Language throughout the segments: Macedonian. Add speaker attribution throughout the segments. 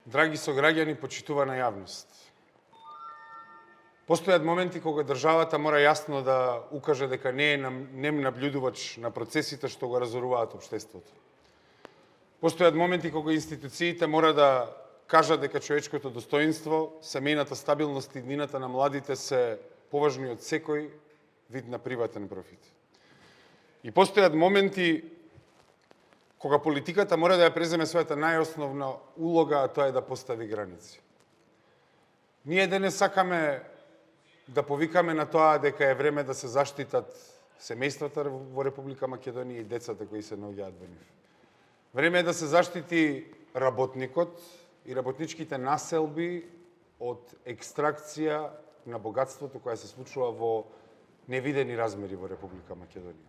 Speaker 1: Драги сограѓани, почитувана јавност. Постојат моменти кога државата мора јасно да укаже дека не е нем наблюдувач на процесите што го разоруваат општеството. Постојат моменти кога институциите мора да кажат дека човечкото достоинство, семејната стабилност и иднината на младите се поважни од секој вид на приватен профит. И постојат моменти кога политиката мора да ја преземе својата најосновна улога, а тоа е да постави граници. Ние денес сакаме да повикаме на тоа дека е време да се заштитат семејствата во Република Македонија и децата кои се наоѓаат во нив. Време е да се заштити работникот и работничките населби од екстракција на богатството која се случува во невидени размери во Република Македонија.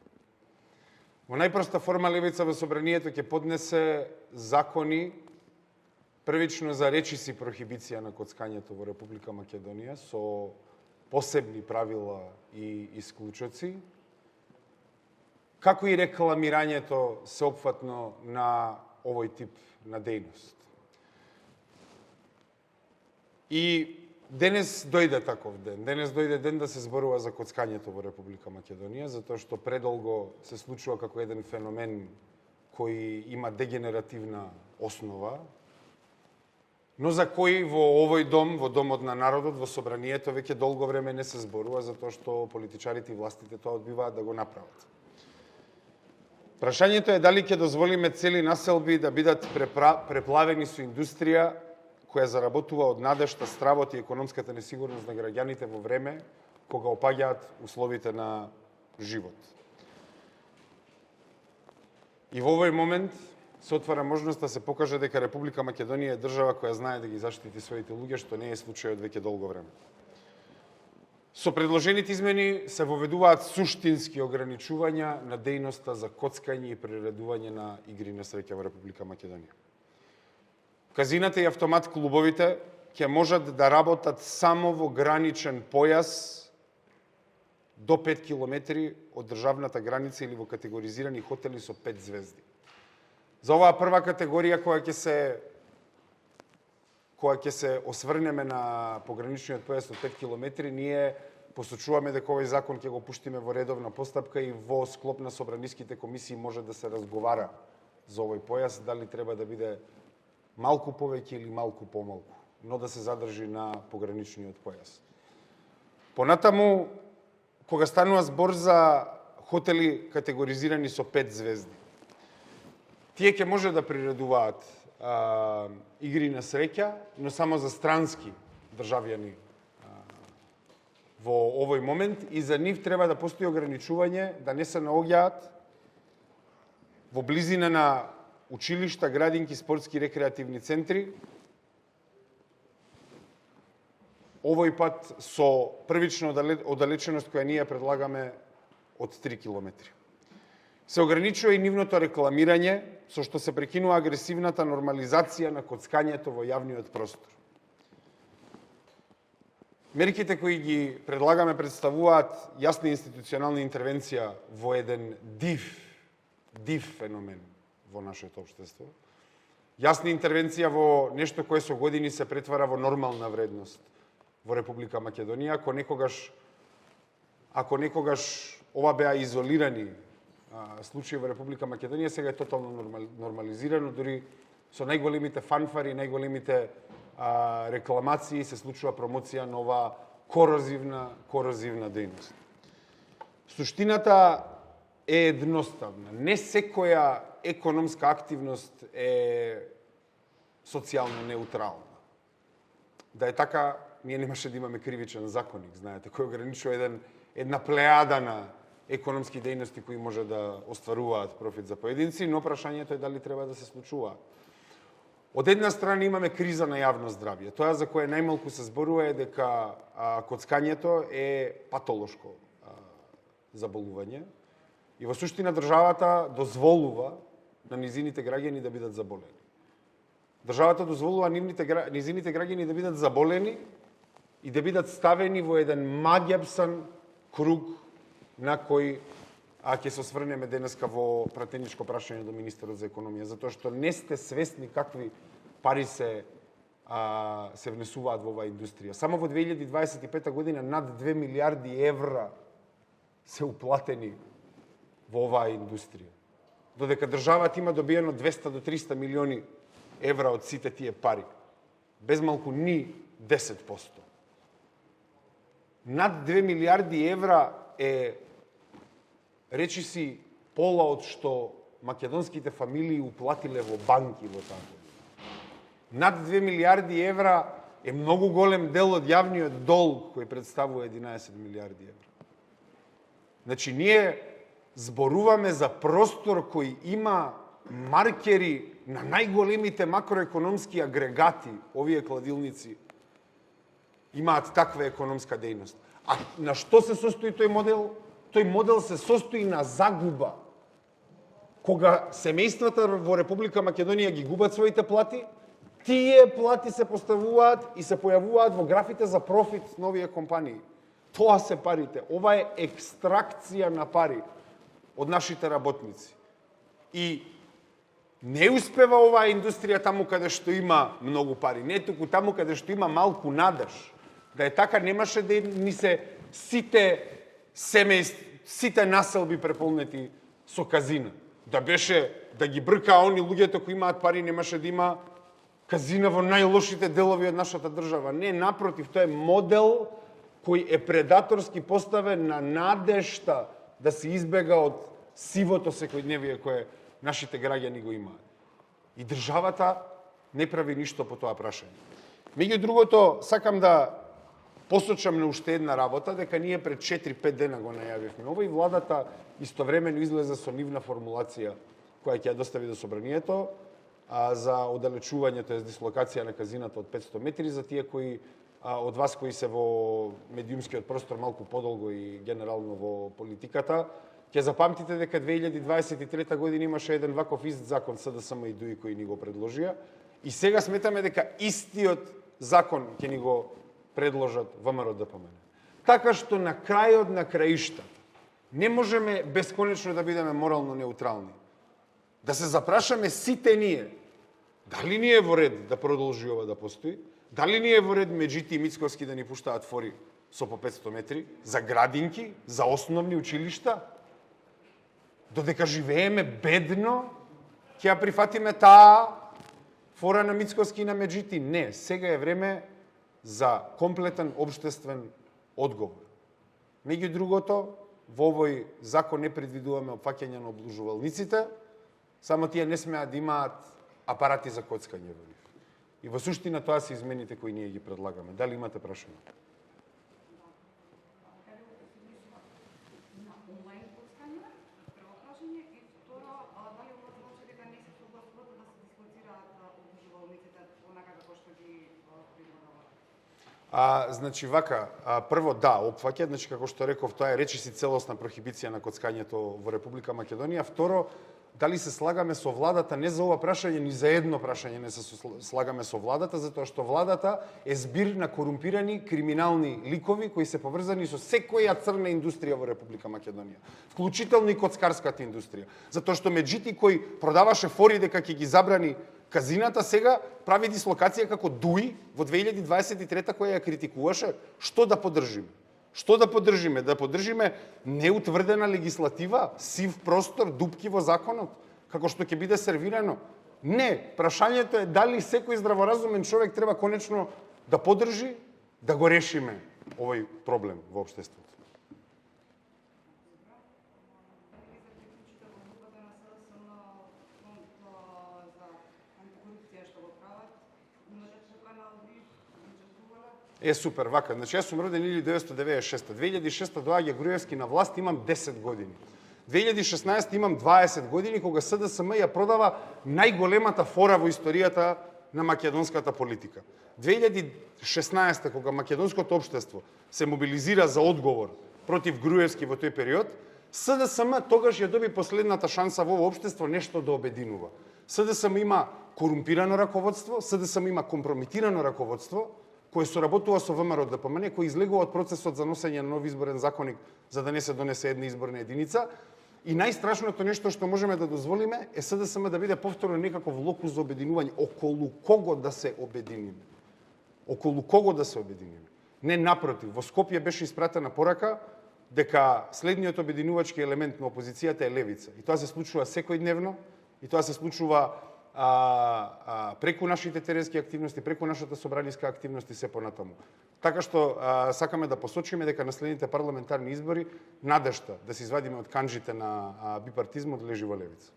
Speaker 1: Во најпроста форма левица во собранието ќе поднесе закони првично за речиси прохибиција на коцкањето во Република Македонија со посебни правила и исклучоци, како и рекламирањето сеопфатно на овој тип на дејност. И денес дојде таков ден. Денес дојде ден да се зборува за коцкањето во Република Македонија, затоа што предолго се случува како еден феномен кој има дегенеративна основа, но за кој во овој дом, во Домот на народот, во собранието, веќе долго време не се зборува, затоа што политичарите и властите тоа одбиваат да го направат. Прашањето е дали ќе дозволиме цели населби да бидат преплавени со индустрија која заработува од надежта, стравот и економската несигурност на граѓаните во време кога опаѓаат условите на живот. И во овој момент се отвара можност да се покаже дека Република Македонија е држава која знае да ги заштити своите луѓе, што не е случајот веќе долго време. Со предложените измени се воведуваат суштински ограничувања на дејноста за коцкање и приредување на игри на среќа во Република Македонија. Казината и автомат клубовите ќе можат да работат само во граничен појас до 5 километри од државната граница или во категоризирани хотели со 5 звезди. За оваа прва категорија која ќе се осврнеме на пограничниот појас од 5 километри, ние посочуваме дека овој закон ќе го пуштиме во редовна постапка и во склоп на собраниските комисии може да се разговара за овој појас, дали треба да биде малку повеќе или малку помалку, но да се задржи на пограничниот појас. Понатаму, кога станува збор за хотели категоризирани со 5 звезди, тие ќе може да приредуваат игри на среќа, но само за странски државјани во овој момент и за нив треба да постои ограничување да не се наоѓаат во близина на училишта, градинки, спортски и рекреативни центри, овој пат со првична оддалеченост која ние предлагаме од 3 километри. Се ограничува и нивното рекламирање, со што се прекинува агресивната нормализација на коцкањето во јавниот простор. Мерките кои ги предлагаме представуваат јасна институционална интервенција во еден див феномен во нашето општество. Јасна интервенција во нешто кое со години се претвара во нормална вредност во Република Македонија. Ако некогаш ова беа изолирани случаи во Република Македонија, сега е тотално нормализирано, дури со најголемите фанфари, најголемите рекламации се случува промоција на ова корозивна дејност. Суштината е едноставна. Не секоја економска активност е социјално неутрална. Да е така, ние немаше да имаме кривичен законник, знаете, кој ограничува една плејада на економски дејности кои може да остваруваат профит за поединци, но прашањето е дали треба да се случува. Од една страна имаме криза на јавно здравје. Тоа за кое најмалку се зборува е дека коцкањето е патолошко заболување и во суштина државата дозволува на низините граѓани да бидат заболени. Државата дозволува низините граѓани да бидат заболени и да бидат ставени во еден маѓепсан круг на кој ќе се осврнеме денеска во пратеничко прашање до министерот за економија, затоа што не сте свесни какви пари се се внесуваат во оваа индустрија. Само во 2025 година над 2 милиарди евра се уплатени во оваа индустрија. Додека државата има добиено 200 до 300 милиони евра од сите тие пари. Без малку ни 10%. Над 2 милиарди евра е, речи си, пола од што македонските фамилии уплатиле во банки во таа година. Над 2 милиарди евра е многу голем дел од јавниот долг кој представува 11 милиарди евра. Значи, ние зборуваме за простор кој има маркери на најголемите макроекономски агрегати. Овие кладилници имаат таква економска дејност. А на што се состои тој модел? Тој модел се состои на загуба. Кога семејствата во Република Македонија ги губат своите плати, тие плати се поставуваат и се појавуваат во графите за профит на овие компании. Тоа се парите. Ова е екстракција на пари од нашите работници. И не успева оваа индустрија таму каде што има многу пари, не туку таму каде што има малку надеж. Да е така, немаше да ни се сите семејства, сите населби преполнети со казина. Да беше, да ги брка они луѓето кои имаат пари, немаше да има казина во најлошите делови од нашата држава. Не, напротив, тоа е модел кој е предаторски поставен на надежта да се избега од сивото секојдневие кое нашите граѓани го имаат. И државата не прави ништо по тоа прашање. Меѓу другото, сакам да посочам на уште една работа, дека ние пред 4-5 дена го најавивме. Ова и владата истовремено излезе со нивна формулација која ќе ја достави до собранието за оддалечување, тоест дислокација на казината од 500 метри за тие кои од вас кои се во медиумскиот простор малку подолго и генерално во политиката. Ќе запамтите дека 2023 година имаше еден ваков ист закон СДСМ и ДУИ кои ни го предложија и сега сметаме дека истиот закон ќе ни го предложат ВМРО ДПМН. Така што на крајот на краиштата не можеме бесконечно да бидеме морално неутрални. Да се запрашаме сите ние, дали ни е во ред да продолжи ова да постои, дали ни е во ред Меджити и Мицковски да ни пуштаат фори со по 500 метри, за градинки, за основни училишта, додека живееме бедно, ќе ја прифатиме таа фора на Мицковски и на Меджити. Не, сега е време за комплетен општествен одговор. Меѓу другото, во овој закон не предвидуваме опфаќање на обложувалниците, само тие не смеат да имаат апарати за коцкање во нив. И во суштина тоа се измените кои ние ги предлагаме. Дали имате прашање? Значи вака, прво да, опфаќа, значи како што реков, тоа е речиси целосна прохибиција на коцкањето во Република Македонија. Второ, дали се слагаме со владата, не за ова прашање, ни за едно прашање не се слагаме со владата, затоа што владата е збир на корумпирани криминални ликови кои се поврзани со секоја црна индустрија во Република Македонија, вклучително и коцкарската индустрија. Затоа што Меджити кој продаваше фори дека ќе ги забрани казината, сега прави дислокација како ДУИ во 2023 која ја критикуваше. Што да поддржиме? Што да поддржиме? Да поддржиме неутврдена легислатива, сив простор, дупки во законот, како што ќе биде сервирано? Не, прашањето е дали секој здраворазумен човек треба конечно да поддржи да го решиме овој проблем во општеството. Е, супер, вака. Значи, јас сум роден 1996. 2006 доаѓа Груевски на власт, имам 10 години. 2016 имам 20 години, кога СДСМ ја продава најголемата фора во историјата на македонската политика. 2016, кога македонското општество се мобилизира за одговор против Груевски во тој период, СДСМ тогаш ја доби последната шанса во ово општество нешто да обединува. СДСМ има корумпирано раководство, СДСМ има компрометирано раководство, кој соработува со ВМРО ДПМН, кој излегува од процесот за носење на нов изборен законник за да не се донесе една изборна единица. И најстрашното нешто што можеме да дозволиме е СДСМ да биде повторно некаков локус за обединување. Околу кого да се обединиме? околу кого да се обединиме. Не напротив, во Скопје беше испратена порака дека следниот обединувачки елемент на опозицијата е левица. И тоа се случува секојдневно, и тоа се случува преку нашите теренски активности, преку нашата собраниска активност и се понатаму. Така што сакаме да посочиме дека на следните парламентарни избори надежта да се извадиме од канџите на бипартизмот лежи во левица.